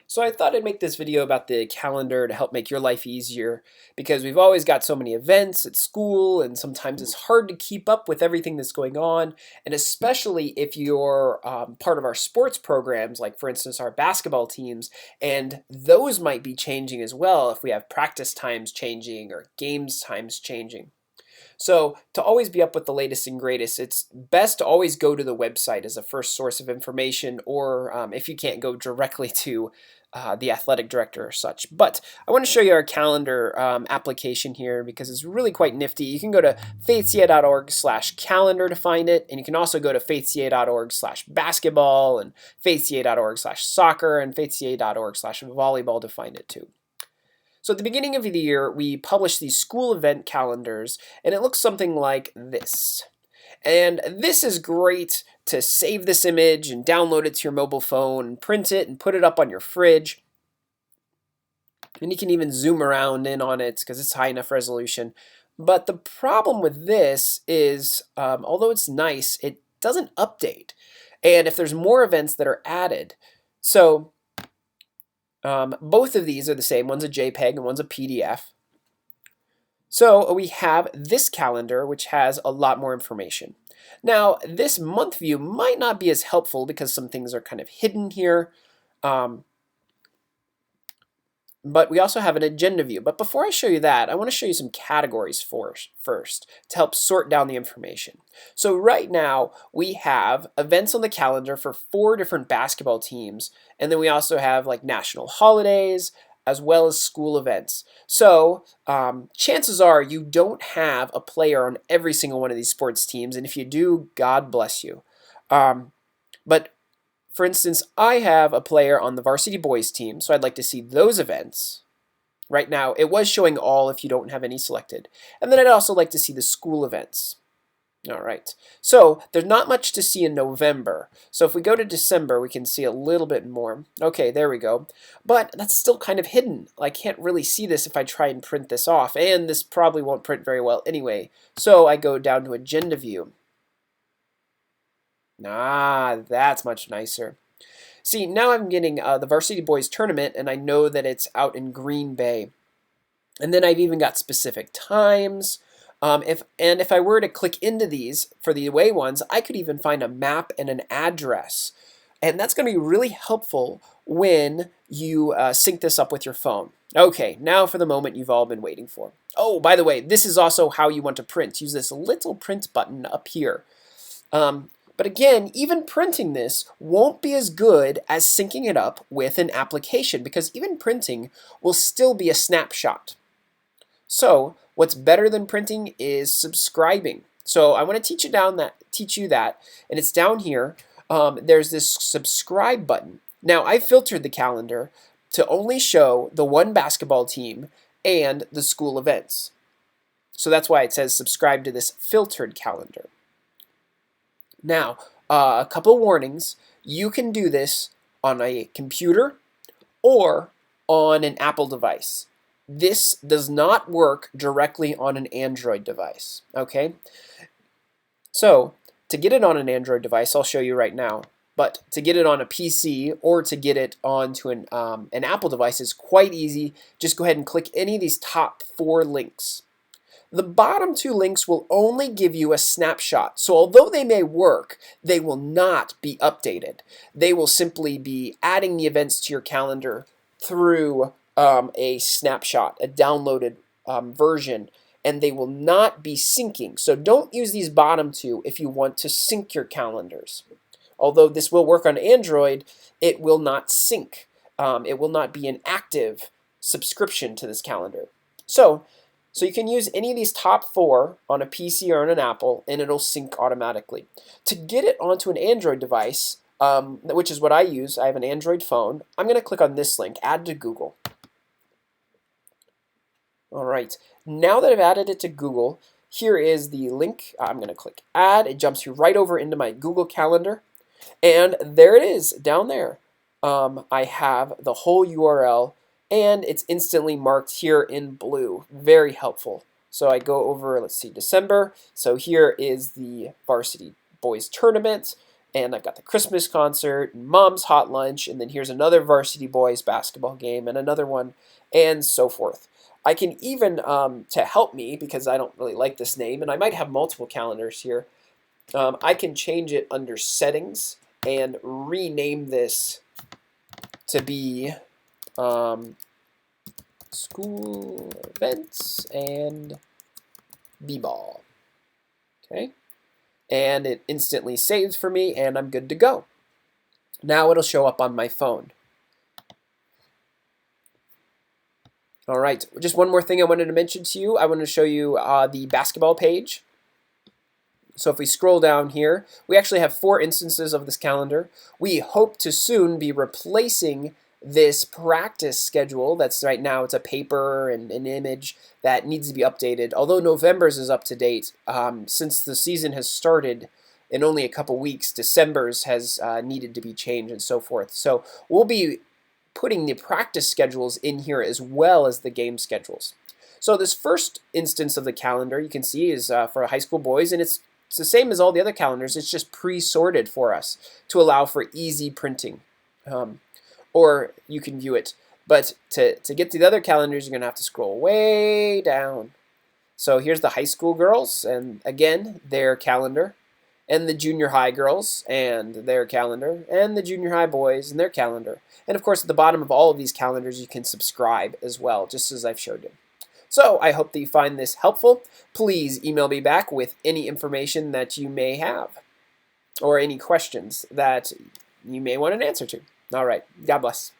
So I thought I'd make this video about the calendar to help make your life easier because we've always got so many events at school and sometimes it's hard to keep up with everything that's going on, and especially if you're part of our sports programs, like for instance our basketball teams, and those might be changing as well if we have practice times changing or games times changing. So to always be up with the latest and greatest, it's best to always go to the website as a first source of information, or if you can't go directly to the athletic director or such. But I want to show you our calendar application here because it's really quite nifty. You can go to faithca.org/calendar to find it, and you can also go to faithca.org/basketball and faithca.org/soccer and faithca.org/volleyball to find it too. So at the beginning of the year, we publish these school event calendars, and it looks something like this. And this is great to save this image and download it to your mobile phone and print it and put it up on your fridge. And you can even zoom around in on it because it's high enough resolution. But the problem with this is, although it's nice, it doesn't update. And if there's more events that are added, so both of these are the same. One's a JPEG and one's a PDF. So we have this calendar, which has a lot more information. Now, this month view might not be as helpful because some things are kind of hidden here. But we also have an agenda view. But before I show you that, I want to show you some categories first to help sort down the information. So right now, we have events on the calendar for 4 different basketball teams. And then we also have like national holidays, as well as school events. So chances are you don't have a player on every single one of these sports teams. And if you do, God bless you. But for instance, I have a player on the varsity boys team, so I'd like to see those events. Right now, it was showing all if you don't have any selected. And then I'd also like to see the school events. All right, so there's not much to see in November. So if we go to December, we can see a little bit more. Okay, there we go. But that's still kind of hidden. I can't really see this if I try and print this off, and this probably won't print very well anyway. So I go down to agenda view. Ah, that's much nicer. See, now I'm getting the Varsity Boys tournament, and I know that it's out in Green Bay. And then I've even got specific times. If I were to click into these for the away ones, I could even find a map and an address. And that's going to be really helpful when you sync this up with your phone. Okay, now for the moment you've all been waiting for. Oh, by the way, this is also how you want to print. Use this little print button up here. But again, even printing this won't be as good as syncing it up with an application because even printing will still be a snapshot. So what's better than printing is subscribing. So I want to teach you that, and it's down here. There's this subscribe button. Now I filtered the calendar to only show the one basketball team and the school events. So that's why it says subscribe to this filtered calendar. Now, a couple warnings. You can do this on a computer or on an Apple device. This does not work directly on an Android device, okay? So, to get it on an Android device, I'll show you right now, but to get it on a PC or to get it onto an Apple device is quite easy. Just go ahead and click any of these top 4 links. The bottom 2 links will only give you a snapshot. So although they may work, they will not be updated. They will simply be adding the events to your calendar through a snapshot, a downloaded version, and they will not be syncing. So don't use these bottom 2 if you want to sync your calendars. Although this will work on Android, it will not sync. It will not be an active subscription to this calendar. So you can use any of these top 4 on a PC or on an Apple, and it'll sync automatically. To get it onto an Android device, which is what I use, I have an Android phone, I'm going to click on this link, add to Google. All right, now that I've added it to Google, here is the link. I'm going to click add. It jumps you right over into my Google Calendar, and there it is down there. I have the whole URL. And it's instantly marked here in blue. Very helpful. So I go over, let's see, December. So here is the Varsity Boys Tournament. And I've got the Christmas concert, and Mom's hot lunch, and then here's another varsity boys basketball game, and another one, and so forth. I can even, to help me, because I don't really like this name, and I might have multiple calendars here, I can change it under settings and rename this to be school events and b-ball. Okay. And it instantly saves for me, and I'm good to go. Now it'll show up on my phone. All right, just one more thing I wanted to mention to you. I want to show you the basketball page. So if we scroll down here, we actually have 4 instances of this calendar. We hope to soon be replacing this practice schedule that's right now, it's a paper and an image that needs to be updated. Although November's is up to date, since the season has started in only a couple weeks, December's has needed to be changed and so forth. So we'll be putting the practice schedules in here as well as the game schedules. So this first instance of the calendar you can see is for high school boys, and it's the same as all the other calendars. It's just pre-sorted for us to allow for easy printing. Or you can view it. But to get to the other calendars, you're going to have to scroll way down. So here's the high school girls, and again, their calendar, and the junior high girls, and their calendar, and the junior high boys, and their calendar. And of course, at the bottom of all of these calendars, you can subscribe as well, just as I've showed you. So I hope that you find this helpful. Please email me back with any information that you may have, or any questions that you may want an answer to. All right. God bless.